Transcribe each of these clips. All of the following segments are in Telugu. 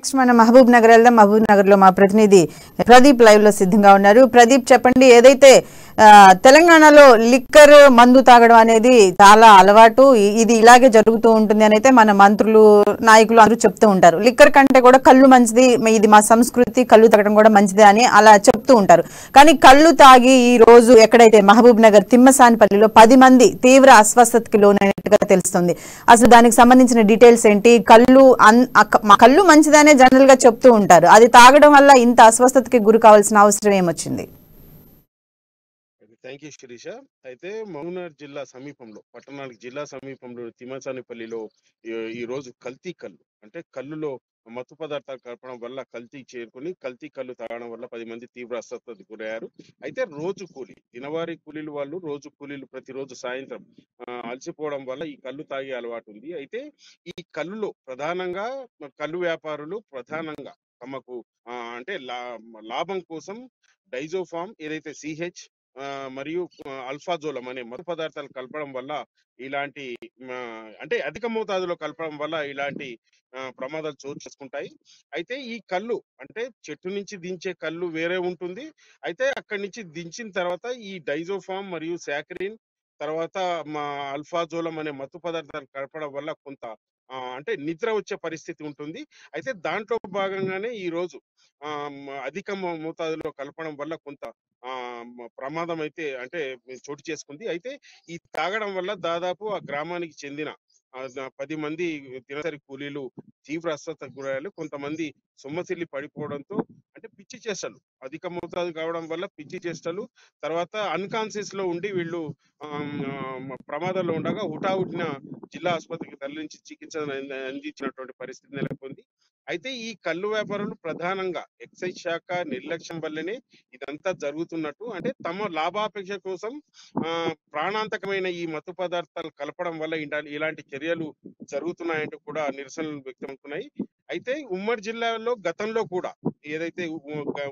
నెక్స్ట్ మనం మహబూబ్ నగర్ వెళ్దాం. మహబూబ్ నగర్ లో మా ప్రతినిధి ప్రదీప్ లైవ్ లో సిద్ధంగా ఉన్నారు. ప్రదీప్, చెప్పండి. ఏదైతే తెలంగాణలో లిక్కర్ మందు తాగడం అనేది చాలా అలవాటు, ఇది ఇలాగే జరుగుతూ ఉంటుంది అని అయితే మన మంత్రులు నాయకులు అందరూ చెప్తూ ఉంటారు. లిక్కర్ కంటే కూడా కళ్ళు మంచిది, ఇది మా సంస్కృతి, కళ్ళు తాగడం కూడా మంచిది అని అలా చెప్తూ ఉంటారు. కానీ కళ్ళు తాగి ఈ రోజు ఎక్కడైతే మహబూబ్ నగర్ తిమ్మసానిపల్లిలో 10 మంది తీవ్ర అస్వస్థతకి లోనైనట్టుగా తెలుస్తుంది. అసలు దానికి సంబంధించిన డీటెయిల్స్ ఏంటి? కళ్ళు మంచిదనే జనరల్ గా చెప్తూ ఉంటారు, అది తాగడం వల్ల ఇంత అస్వస్థతకి గురి కావాల్సిన అవసరం ఏమొచ్చింది? Thank you Shirisha. అయితే మహబూబ్నగర్ జిల్లా సమీపంలో, పట్టణానికి జిల్లా సమీపంలో తిమ్మసానిపల్లిలో ఈ రోజు కల్తీ కళ్ళు, అంటే కళ్ళులో మత్తు పదార్థాలు కలపడం వల్ల కల్తీ చేరుకుని కల్తీ కళ్ళు తాగడం వల్ల 10 మంది తీవ్ర అస్వస్థతకు గురయ్యారు. అయితే రోజు కూలీ, దినవారీ కూలీలు వాళ్ళు రోజు కూలీలు ప్రతిరోజు సాయంత్రం అలసిపోవడం వల్ల ఈ కళ్ళు తాగే అలవాటు ఉంది. అయితే ఈ కళ్ళులో ప్రధానంగా కళ్ళు వ్యాపారులు ప్రధానంగా తమకు అంటే లాభం కోసం డైజోఫామ్, ఏదైతే సిహెచ్ మరియు అల్ఫాజోలం అనే మత్తు పదార్థాలు కలపడం వల్ల ఇలాంటి అంటే అధిక మోతాదులో కలపడం వల్ల ఇలాంటి ప్రమాదాలు చోటు చేసుకుంటాయి. అయితే ఈ కళ్ళు అంటే చెట్టు నుంచి దించే కళ్ళు వేరే ఉంటుంది. అయితే అక్కడి నుంచి దించిన తర్వాత ఈ డైజోఫామ్ మరియు సాకరిన్ తర్వాత మా అల్ఫాజోలం అనే మత్తు పదార్థాలు కలపడం వల్ల కొంత అంటే నిద్ర వచ్చే పరిస్థితి ఉంటుంది. అయితే దాంట్లో భాగంగానే ఈ రోజు అధిక మోతాదులో కలపడం వల్ల కొంత ప్రమాదం అయితే అంటే చోటు చేసుకుంది. అయితే ఈ తాగడం వల్ల దాదాపు ఆ గ్రామానికి చెందిన 10 మంది దినసరి కూలీలు తీవ్ర అస్వస్థతకు గురయ్యారు. కొంతమంది సొమ్మసిల్లి పడిపోవడంతో, అంటే పిచ్చి చేష్టలు, అధిక మోతాదు కావడం వల్ల పిచ్చి చేష్టలు, తర్వాత అన్కాన్షియస్ లో ఉండి వీళ్ళు ప్రమాదంలో ఉండగా హుటాహుటిన జిల్లా ఆసుపత్రికి తరలించి చికిత్స అందించినటువంటి పరిస్థితి నెలకొంది. అయితే ఈ కళ్ళు వ్యాపారులు ప్రధానంగా ఎక్సైజ్ శాఖ నిర్లక్ష్యం వల్లనే ఇదంతా జరుగుతున్నట్టు, అంటే తమ లాభాపేక్ష కోసం ప్రాణాంతకమైన ఈ మత్తు పదార్థాలు కలపడం వల్ల ఇలాంటి చర్యలు జరుగుతున్నాయంటూ కూడా నిరసనలు వ్యక్తమవుతున్నాయి. అయితే ఉమ్మడి జిల్లాలో గతంలో కూడా ఏదైతే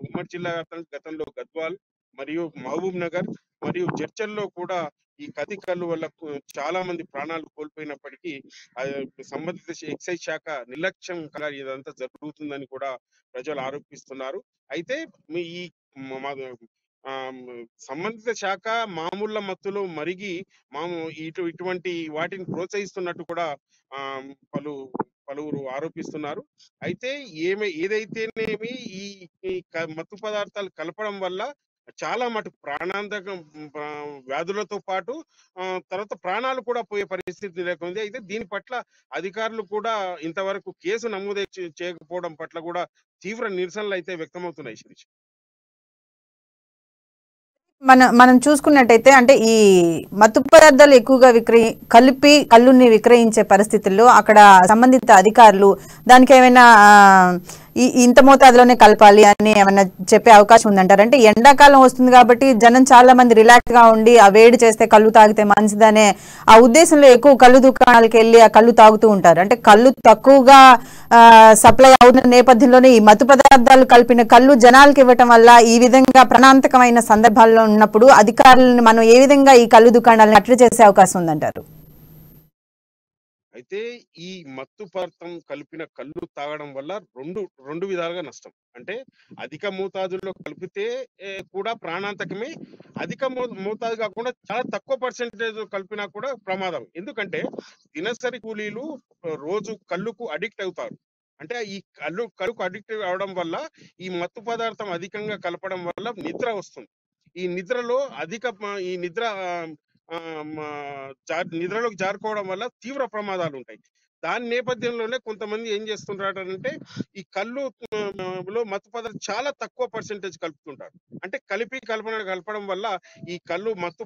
ఉమ్మడి జిల్లా వ్యాప్తంగా గతంలో గద్వాల్ మరియు మహబూబ్ నగర్ మరియు జడ్చల్లో కూడా ఈ కల్తీ కళ్ళు వల్ల చాలా మంది ప్రాణాలు కోల్పోయినప్పటికీ సంబంధిత ఎక్సైజ్ శాఖ నిర్లక్ష్యం ఇదంతా జరుగుతుందని కూడా ప్రజలు ఆరోపిస్తున్నారు. అయితే మీ ఈ సంబంధిత శాఖ మామూళ్ళ మత్తులో మరిగి ఇటువంటి వాటిని ప్రోత్సహిస్తున్నట్టు కూడా పలువురు ఆరోపిస్తున్నారు. అయితే ఏదైతేనేమి ఈ మత్తు పదార్థాలు కలపడం వల్ల చాలా మటుకు ప్రాణాంతకం వ్యాధులతో పాటు తర్వాత ప్రాణాలు కూడా పోయే పరిస్థితి లేకుంది. అయితే దీని పట్ల అధికారులు కూడా ఇంతవరకు కేసు నమోదు చేయకపోవడం పట్ల కూడా తీవ్ర నిరసనలు అయితే వ్యక్తమవుతున్నాయి. శిరీష్, మనం చూసుకున్నట్టయితే, అంటే ఈ మత్తు పదార్థాలు ఎక్కువగా కలిపి కళ్ళుని విక్రయించే పరిస్థితుల్లో అక్కడ సంబంధిత అధికారులు దానికి ఏమైనా ఇంత మోతాదులోనే కలపాలి అని ఏమైనా చెప్పే అవకాశం ఉందంటారు? అంటే ఎండాకాలం వస్తుంది కాబట్టి జనం చాలా మంది రిలాక్స్ గా ఉండి ఆ వేడి చేస్తే కళ్ళు తాగితే మంచిదనే ఆ ఉద్దేశంలో ఎక్కువ కళ్ళు దుకాణాలకు వెళ్ళి ఆ కళ్ళు తాగుతూ ఉంటారు. అంటే కళ్ళు తక్కువగా సప్లై అవుతున్న నేపథ్యంలోనే ఈ మత్తు పదార్థాలు కలిపిన కళ్ళు జనాలకు ఇవ్వటం వల్ల ఈ విధంగా ప్రాణాంతకమైన సందర్భాల్లో ఉన్నప్పుడు అధికారులను మనం ఏ విధంగా ఈ కళ్ళు దుకాణాలను కట్టడి చేసే అవకాశం ఉందంటారు? అయితే ఈ మత్తు పదార్థం కలిపిన కళ్ళు తాగడం వల్ల రెండు విధాలుగా నష్టం. అంటే అధిక మోతాదుల్లో కలిపితే కూడా ప్రాణాంతకమే, అధిక మోతాదు కాకుండా చాలా తక్కువ పర్సెంటేజ్ కలిపినా కూడా ప్రమాదం. ఎందుకంటే దినసరి కూలీలు రోజు కళ్ళుకు అడిక్ట్ అవుతారు. అంటే ఈ కళ్ళుకు అడిక్ట్ అవడం వల్ల ఈ మత్తు పదార్థం అధికంగా కలపడం వల్ల నిద్ర వస్తుంది. ఈ నిద్రలో ఈ నిద్రలోకి జారుకోవడం వల్ల తీవ్ర ప్రమాదాలు ఉంటాయి. దాని నేపథ్యంలోనే కొంతమంది ఏం చేస్తుంటారంటే ఈ కళ్ళు లో మత్తు పదార్థం చాలా తక్కువ పర్సెంటేజ్ కలుపుతుంటారు. అంటే కలపడం వల్ల ఈ కళ్ళు మత్తు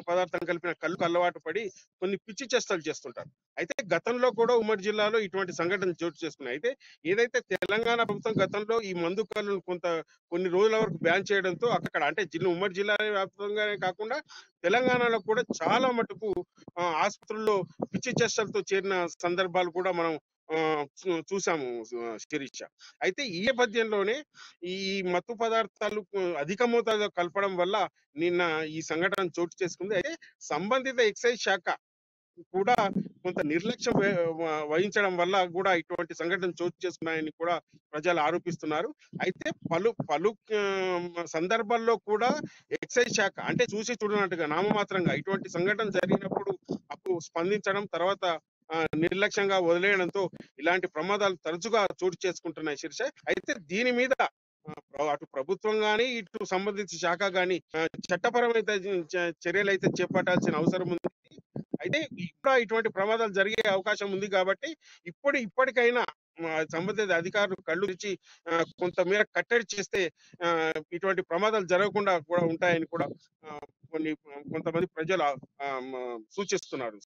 పదార్థం కలిపిన కళ్ళుకు అలవాటు పడి కొన్ని పిచ్చి చేష్టలు చేస్తుంటారు. అయితే గతంలో కూడా ఉమ్మడి జిల్లాలో ఇటువంటి సంఘటనలు చోటు చేసుకున్నాయి. అయితే ఏదైతే తెలంగాణ ప్రభుత్వం గతంలో ఈ మందు కళ్ళను కొన్ని రోజుల వరకు బ్యాన్ చేయడంతో అక్కడ, అంటే ఉమ్మడి జిల్లా వ్యాప్తంగానే కాకుండా తెలంగాణలో కూడా చాలా మటుకు ఆసుపత్రుల్లో పిచ్చి చేష్టలతో చేరిన సందర్భాలు కూడా మనం చూసాము శిరీష. అయితే ఈ నేపథ్యంలోనే ఈ మత్తు పదార్థాలు అధిక మోతాదులో కలపడం వల్ల నిన్న ఈ సంఘటన చోటు చేసుకుంది. అయితే సంబంధిత ఎక్సైజ్ శాఖ కూడా కొంత నిర్లక్ష్యం వహించడం వల్ల కూడా ఇటువంటి సంఘటనలు చోటు చేసుకున్నాయని కూడా ప్రజలు ఆరోపిస్తున్నారు. అయితే పలు పలు సందర్భాల్లో కూడా ఎక్సైజ్ శాఖ అంటే చూసి చూడనట్టుగా నామమాత్రంగా ఇటువంటి సంఘటన జరిగినప్పుడు అప్పుడు స్పందించడం, తర్వాత నిర్లక్ష్యంగా వదిలేయడంతో ఇలాంటి ప్రమాదాలు తరచుగా చోటు చేసుకుంటున్నాయి శిరీష. అయితే దీని మీద అటు ప్రభుత్వం గాని, ఇటు సంబంధిత శాఖ గాని చట్టపరమైన చర్యలైతే చేపట్టాల్సిన అవసరం ఉంది. అయితే ఇంకా ఇటువంటి ప్రమాదాలు జరిగే అవకాశం ఉంది కాబట్టి ఇప్పటికైనా సంబంధిత అధికారులు కళ్ళు తెరిచి కొంతమేర కట్టడి చేస్తే ఇటువంటి ప్రమాదాలు జరగకుండా కూడా ఉంటాయని కూడా కొంతమంది ప్రజలు సూచిస్తున్నారు.